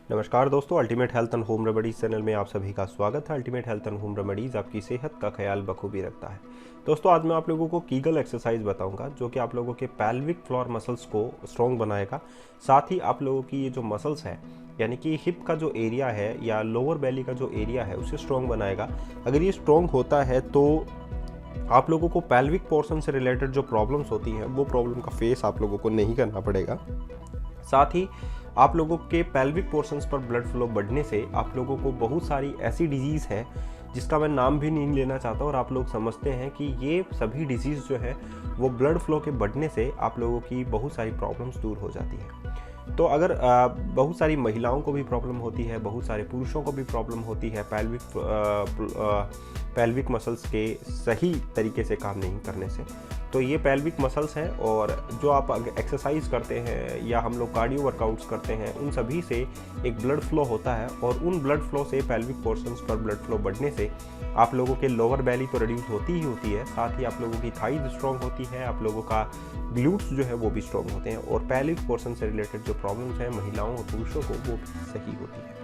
नमस्कार दोस्तों, ultimate health and home remedies channel में आप सभी का स्वागत है। Ultimate health and home remedies आपकी सेहत का ख्याल बखूबी रखता है। दोस्तों, आज मैं आप लोगों को कीगल एक्सरसाइज बताऊंगा जो कि आप लोगों के पेल्विक फ्लोर मसल्स को स्ट्रॉन्ग बनाएगा। साथ ही आप लोगों की ये जो मसल्स है यानी कि हिप का जो एरिया है या लोअर बेली का जो एरिया है उसे स्ट्रॉन्ग बनाएगा। अगर ये स्ट्रॉन्ग होता है तो आप लोगों को पेल्विक पोर्शन से रिलेटेड जो प्रॉब्लम्स होती हैं वो प्रॉब्लम का फेस आप लोगों को नहीं करना पड़ेगा। साथ ही आप लोगों के पेल्विक पोर्शंस पर ब्लड फ्लो बढ़ने से आप लोगों को बहुत सारी ऐसी डिजीज़ है जिसका मैं नाम भी नहीं लेना चाहता और आप लोग समझते हैं कि ये सभी डिजीज़ जो है वो ब्लड फ्लो के बढ़ने से आप लोगों की बहुत सारी प्रॉब्लम्स दूर हो जाती हैं। तो अगर बहुत सारी महिलाओं को भी प्रॉब्लम होती है, बहुत सारे पुरुषों को भी प्रॉब्लम होती है पेल्विक मसल्स के सही तरीके से काम नहीं करने से, तो ये पेल्विक मसल्स हैं और जो आप एक्सरसाइज करते हैं या हम लोग कार्डियो वर्कआउट्स करते हैं उन सभी से एक ब्लड फ्लो होता है और उन ब्लड फ्लो से पेल्विक पोर्शंस पर ब्लड फ्लो बढ़ने से आप लोगों के लोअर बेली तो रिड्यूस होती ही होती है, साथ ही आप लोगों की थाइज स्ट्रॉन्ग होती है, आप लोगों का ग्लूट्स जो है वो भी स्ट्रॉन्ग होते हैं और पेल्विक पोर्शन से रिलेटेड जो प्रॉब्लम्स हैं महिलाओं और पुरुषों को वो सही होती है।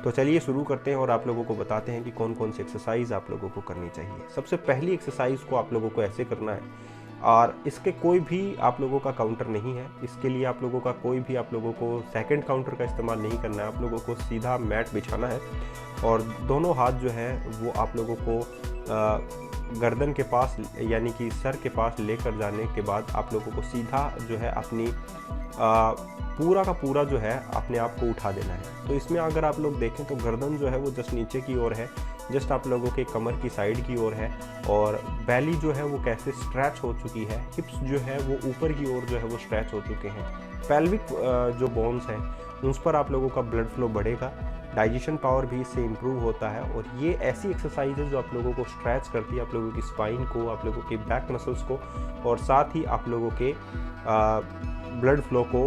तो चलिए शुरू करते हैं और आप लोगों को बताते हैं कि कौन कौन सी एक्सरसाइज आप लोगों को करनी चाहिए। सबसे पहली एक्सरसाइज को आप लोगों को ऐसे करना है और इसके कोई भी आप लोगों का काउंटर नहीं है। इसके लिए आप लोगों का कोई भी आप लोगों को सेकंड काउंटर का इस्तेमाल नहीं करना है। आप लोगों को सीधा मैट बिछाना है और दोनों हाथ जो है वो आप लोगों को गर्दन के पास यानी कि सर के पास लेकर जाने के बाद आप लोगों को सीधा जो है अपनी पूरा का पूरा जो है अपने आप को उठा देना है। तो इसमें अगर आप लोग देखें तो गर्दन जो है वो जस्ट नीचे की ओर है, जस्ट आप लोगों के कमर की साइड की ओर है और बेली जो है वो कैसे स्ट्रेच हो चुकी है, हिप्स जो है वो ऊपर की ओर जो है वो स्ट्रेच हो चुके हैं। पेल्विक जो बोन्स हैं उस पर आप लोगों का ब्लड फ्लो बढ़ेगा, डाइजेशन पावर भी इससे इम्प्रूव होता है और ये ऐसी एक्सरसाइज है जो आप लोगों को स्ट्रेच करती है, आप लोगों की स्पाइन को, आप लोगों के बैक मसल्स को और साथ ही आप लोगों के ब्लड फ्लो को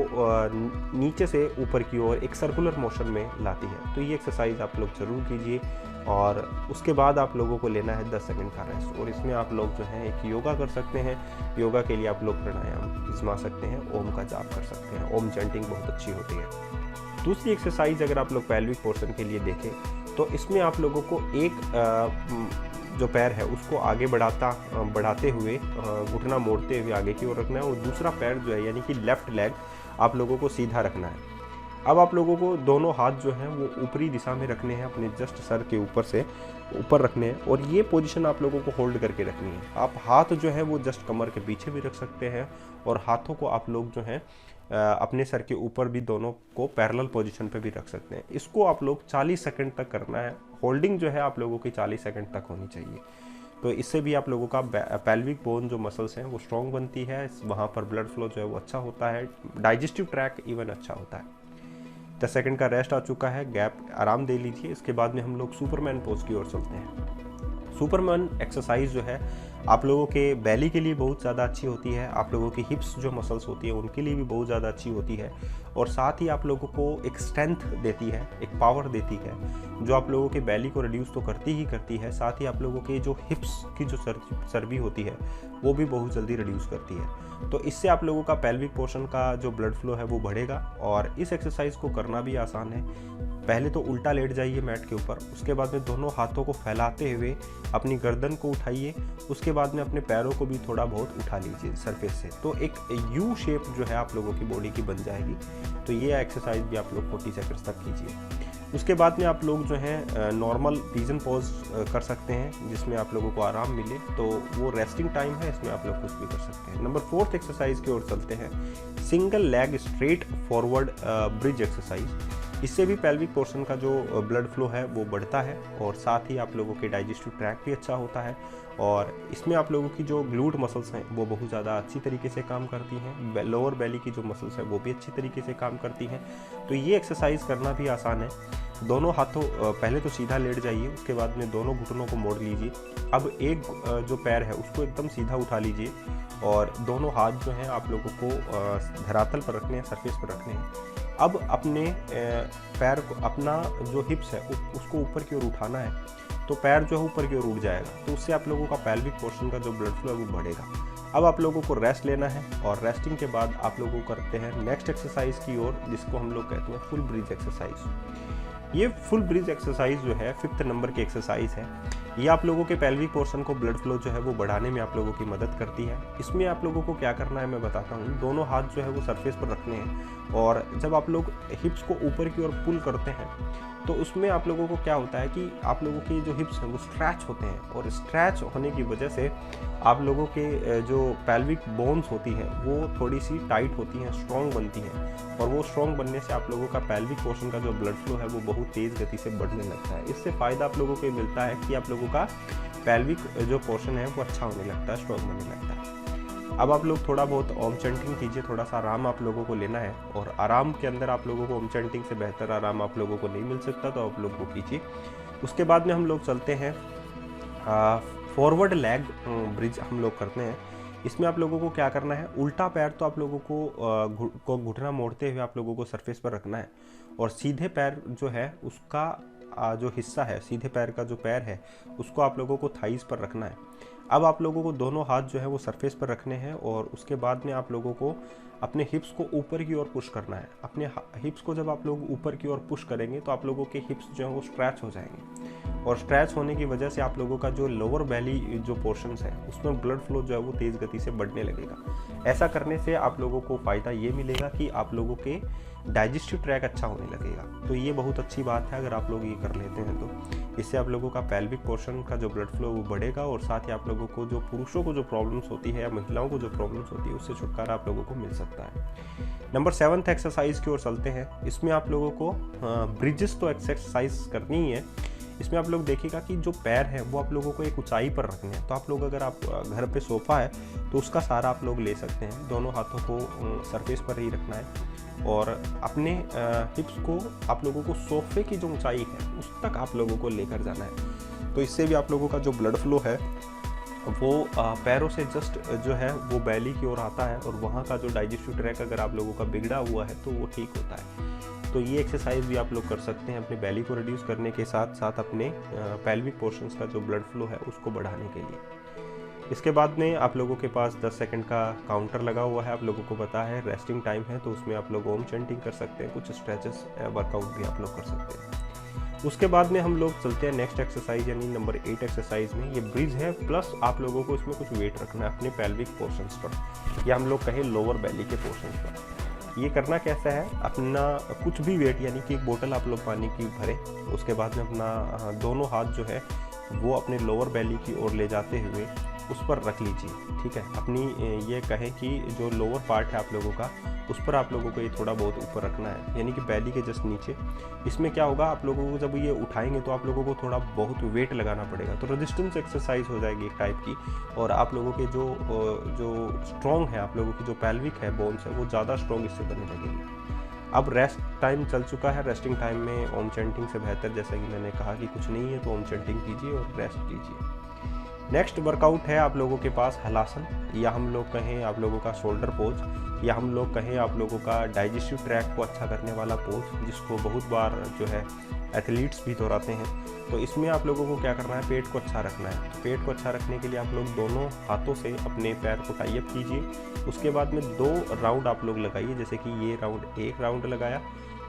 नीचे से ऊपर की ओर एक सर्कुलर मोशन में लाती है। तो ये एक्सरसाइज आप लोग ज़रूर कीजिए और उसके बाद आप लोगों को लेना है 10 सेकंड का रेस्ट और इसमें आप लोग जो है एक योगा कर सकते हैं। योगा के लिए आप लोग प्राणायाम आजमा सकते हैं, ओम का जाप कर सकते हैं, ओम चैंटिंग बहुत अच्छी होती है। दूसरी एक्सरसाइज अगर आप लोग पेल्विक पोर्शन के लिए देखें तो इसमें आप लोगों को एक जो पैर है उसको आगे बढ़ाते हुए घुटना मोड़ते हुए आगे की ओर रखना है और दूसरा पैर जो है यानी कि लेफ्ट लेग आप लोगों को सीधा रखना है। अब आप लोगों को दोनों हाथ जो हैं वो ऊपरी दिशा में रखने हैं, अपने जस्ट सर के ऊपर से ऊपर रखने हैं और ये पोजीशन आप लोगों को होल्ड करके रखनी है। आप हाथ जो है वो जस्ट कमर के पीछे भी रख सकते हैं और हाथों को आप लोग जो हैं अपने सर के ऊपर भी दोनों को पैरेलल पोजीशन पे भी रख सकते हैं। इसको आप लोग 40 सेकंड तक करना है। होल्डिंग जो है आप लोगों की 40 सेकंड तक होनी चाहिए। तो इससे भी आप लोगों का पेल्विक बोन जो मसल्स हैं वो स्ट्रॉन्ग बनती है, वहाँ पर ब्लड फ्लो जो है वो अच्छा होता है, डाइजेस्टिव ट्रैक इवन अच्छा होता है। 10 सेकंड का रेस्ट आ चुका है, गैप आराम दे लीजिए। इसके बाद में हम लोग सुपरमैन पोज की ओर चलते हैं। सुपरमैन एक्सरसाइज जो है आप लोगों के बेली के लिए बहुत ज़्यादा अच्छी होती है, आप लोगों की हिप्स जो मसल्स होती है उनके लिए भी बहुत ज़्यादा अच्छी होती है और साथ ही आप लोगों को एक स्ट्रेंथ देती है, एक पावर देती है जो आप लोगों के बेली को रिड्यूस तो करती ही करती है, साथ ही आप लोगों के जो हिप्स की जो चर्बी होती है वो भी बहुत जल्दी रिड्यूस करती है। तो इससे आप लोगों का पेल्विक पोर्शन का जो ब्लड फ्लो है वो बढ़ेगा और इस एक्सरसाइज को करना भी आसान है। पहले तो उल्टा लेट जाइए मैट के ऊपर, उसके बाद में दोनों हाथों को फैलाते हुए अपनी गर्दन को उठाइए, उसके बाद में अपने पैरों को भी थोड़ा बहुत उठा लीजिए सरफेस से। तो एक यू शेप जो है आप लोगों की बॉडी की बन जाएगी। तो ये एक्सरसाइज भी आप लोग 40 सेकंड्स तक कीजिए। उसके बाद में आप लोग जो है नॉर्मल पिजन पोज कर सकते हैं जिसमें आप लोगों को आराम मिले, तो वो रेस्टिंग टाइम है, इसमें आप लोग कुछ भी कर सकते हैं। नंबर 4 एक्सरसाइज की ओर चलते हैं, single leg straight forward bridge exercise. इससे भी पेल्विक पोर्शन का जो ब्लड फ्लो है वो बढ़ता है और साथ ही आप लोगों के डाइजेस्टिव ट्रैक भी अच्छा होता है और इसमें आप लोगों की जो ग्लूट मसल्स हैं वो बहुत ज़्यादा अच्छी तरीके से काम करती हैं, लोअर बेली की जो मसल्स हैं वो भी अच्छी तरीके से काम करती हैं। तो ये एक्सरसाइज करना भी आसान है। दोनों हाथों पहले तो सीधा लेट जाइए, उसके बाद में दोनों घुटनों को मोड़ लीजिए। अब एक जो पैर है उसको एकदम सीधा उठा लीजिए और दोनों हाथ जो हैं आप लोगों को धरातल पर रखने हैं, सरफेस पर रखने हैं। अब अपने पैर को, अपना जो हिप्स है उसको ऊपर की ओर उठाना है, तो पैर जो है ऊपर की ओर उठ जाएगा, तो उससे आप लोगों का पेल्विक पोर्शन का जो ब्लड फ्लो है वो बढ़ेगा। अब आप लोगों को रेस्ट लेना है और रेस्टिंग के बाद आप लोगों को करते हैं नेक्स्ट एक्सरसाइज की ओर, जिसको हम लोग कहते हैं फुल ब्रिज एक्सरसाइज। ये फुल ब्रिज एक्सरसाइज जो है 5th नंबर की एक्सरसाइज है। ये आप लोगों के पेल्विक पोर्शन को ब्लड फ्लो जो है वो बढ़ाने में आप लोगों की मदद करती है। इसमें आप लोगों को क्या करना है मैं बताता हूँ। दोनों हाथ जो है वो सरफेस पर रखने हैं और जब आप लोग हिप्स को ऊपर की ओर पुल करते हैं तो उसमें आप लोगों को क्या होता है कि आप लोगों के जो हिप्स हैं वो स्ट्रैच होते हैं, और स्ट्रैच होने की वजह से आप लोगों के जो पेल्विक बोन्स होती हैं वो थोड़ी सी टाइट होती हैं, स्ट्रॉन्ग बनती हैं, और वो स्ट्रॉन्ग बनने से आप लोगों का पेल्विक पोर्शन का जो ब्लड फ्लो है वो बहुत तेज़ गति से बढ़ने लगता है। इससे फ़ायदा आप लोगों को मिलता है कि आप लोगों का पेल्विक जो पोर्शन है वो अच्छा होने लगता है, स्ट्रॉन्ग बनने लगता है। अब आप लोग थोड़ा बहुत ओम चैंटिंग कीजिए, थोड़ा सा आराम आप लोगों को लेना है, और आराम के अंदर आप लोगों को ओम चैंटिंग से बेहतर आराम आप लोगों को नहीं मिल सकता, तो आप लोग वो कीजिए। उसके बाद में हम लोग चलते हैं फॉरवर्ड लेग ब्रिज हम लोग करते हैं। इसमें आप लोगों को क्या करना है, उल्टा पैर तो आप लोगों को घुटना मोड़ते हुए आप लोगों को सरफेस पर रखना है, और सीधे पैर जो है उसका जो हिस्सा है, सीधे पैर का जो पैर है उसको आप लोगों को थाइस पर रखना है। अब आप लोगों को दोनों हाथ जो है वो सरफेस पर रखने हैं, और उसके बाद में आप लोगों को अपने हिप्स को ऊपर की ओर पुश करना है। अपने हिप्स को जब आप लोग ऊपर की ओर पुश करेंगे तो आप लोगों के हिप्स जो है वो स्ट्रैच हो जाएंगे, और स्ट्रैच होने की वजह से आप लोगों का जो लोअर बेली जो पोर्शंस है उसमें ब्लड फ्लो जो है वो तेज़ गति से बढ़ने लगेगा। ऐसा करने से आप लोगों को फ़ायदा ये मिलेगा कि आप लोगों के डाइजेस्टिव ट्रैक अच्छा होने लगेगा। तो ये बहुत अच्छी बात है अगर आप लोग ये कर लेते हैं तो इससे आप लोगों का पेल्विक पोर्शन का जो ब्लड फ्लो वो बढ़ेगा, और साथ ही आप लोगों को जो पुरुषों को जो प्रॉब्लम्स होती है या महिलाओं को जो प्रॉब्लम्स होती है उससे छुटकारा आप लोगों को मिल सकता है। नंबर 7th एक्सरसाइज की ओर चलते हैं। इसमें आप लोगों को ब्रिजेस तो एक्सरसाइज करनी ही है। इसमें आप लोग देखिएगा कि जो पैर हैं वो आप लोगों को एक ऊंचाई पर रखने हैं। तो आप लोग अगर आप घर पे सोफ़ा है तो उसका सहारा आप लोग ले सकते हैं। दोनों हाथों को सरफेस पर ही रखना है, और अपने हिप्स को आप लोगों को सोफे की जो ऊंचाई है उस तक आप लोगों को लेकर जाना है। तो इससे भी आप लोगों का जो ब्लड फ्लो है वो पैरों से जस्ट जो है वो बैली की ओर आता है, और वहाँ का जो डाइजेस्टिव ट्रैक अगर आप लोगों का बिगड़ा हुआ है तो वो ठीक होता है। तो ये एक्सरसाइज भी आप लोग कर सकते हैं अपने बैली को रिड्यूस करने के साथ साथ अपने पेल्विक पोर्शंस का जो ब्लड फ्लो है उसको बढ़ाने के लिए। इसके बाद में आप लोगों के पास 10 सेकंड का काउंटर लगा हुआ है। आप लोगों को पता है रेस्टिंग टाइम है, तो उसमें आप लोग ओम चैंटिंग कर सकते हैं, कुछ स्ट्रेचेस वर्कआउट भी आप लोग कर सकते हैं। उसके बाद में हम लोग चलते हैं नेक्स्ट एक्सरसाइज यानी नंबर 8 एक्सरसाइज में। ये ब्रिज है, प्लस आप लोगों को इसमें कुछ वेट रखना है अपने पेल्विक पोर्शंस पर, या हम लोग कहें लोअर बेली के पोर्शंस पर। ये करना कैसा है, अपना कुछ भी वेट यानी कि एक बोतल आप लोग पानी की भरें, उसके बाद में अपना दोनों हाथ जो है वो अपने लोअर बेली की ओर ले जाते हुए उस पर रख लीजिए। ठीक है, अपनी ये कहें कि जो लोअर पार्ट है आप लोगों का उस पर आप लोगों को ये थोड़ा बहुत ऊपर रखना है, यानी कि बेली के जस्ट नीचे। इसमें क्या होगा, आप लोगों को जब ये उठाएंगे तो आप लोगों को थोड़ा बहुत वेट लगाना पड़ेगा, तो रेजिस्टेंस एक्सरसाइज हो जाएगी एक टाइप की, और आप लोगों के जो स्ट्रॉन्ग है, आप लोगों की जो पेल्विक है बोन्स है वो ज़्यादा स्ट्रॉन्ग इससे बनने लगेगी। अब रेस्ट टाइम चल चुका है। रेस्टिंग टाइम में ओम चैंटिंग से बेहतर, जैसा कि मैंने कहा कि कुछ नहीं है, तो ओम चैंटिंग कीजिए और रेस्ट कीजिए। नेक्स्ट वर्कआउट है आप लोगों के पास हलासन, या हम लोग कहें आप लोगों का शोल्डर पोज, या हम लोग कहें आप लोगों का डाइजेस्टिव ट्रैक को अच्छा करने वाला पोज, जिसको बहुत बार जो है एथलीट्स भी दोहराते हैं। तो इसमें आप लोगों को क्या करना है, पेट को अच्छा रखना है। तो पेट को अच्छा रखने के लिए आप लोग दोनों हाथों से अपने पैर को टाई अप कीजिए। उसके बाद में 2 राउंड आप लोग लगाइए, जैसे कि ये राउंड एक राउंड लगाया,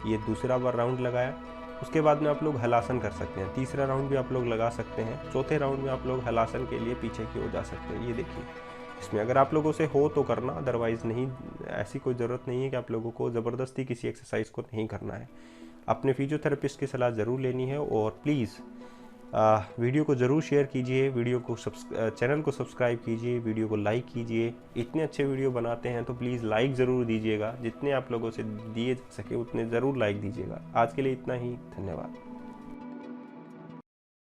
ये दूसरा बार राउंड लगाया। उसके बाद में आप लोग हलासन कर सकते हैं, तीसरा राउंड भी आप लोग लगा सकते हैं, चौथे राउंड में आप लोग हलासन के लिए पीछे की ओर जा सकते हैं। ये देखिए, इसमें अगर आप लोगों से हो तो करना, अदरवाइज़ नहीं। ऐसी कोई ज़रूरत नहीं है कि आप लोगों को ज़बरदस्ती किसी एक्सरसाइज को नहीं करना है। अपने फिजियोथेरेपिस्ट की सलाह ज़रूर लेनी है, और प्लीज़ वीडियो को ज़रूर शेयर कीजिए, वीडियो को चैनल को सब्सक्राइब कीजिए, वीडियो को लाइक कीजिए। इतने अच्छे वीडियो बनाते हैं तो प्लीज़ लाइक ज़रूर दीजिएगा, जितने आप लोगों से दिए जा सके उतने ज़रूर लाइक दीजिएगा। आज के लिए इतना ही, धन्यवाद।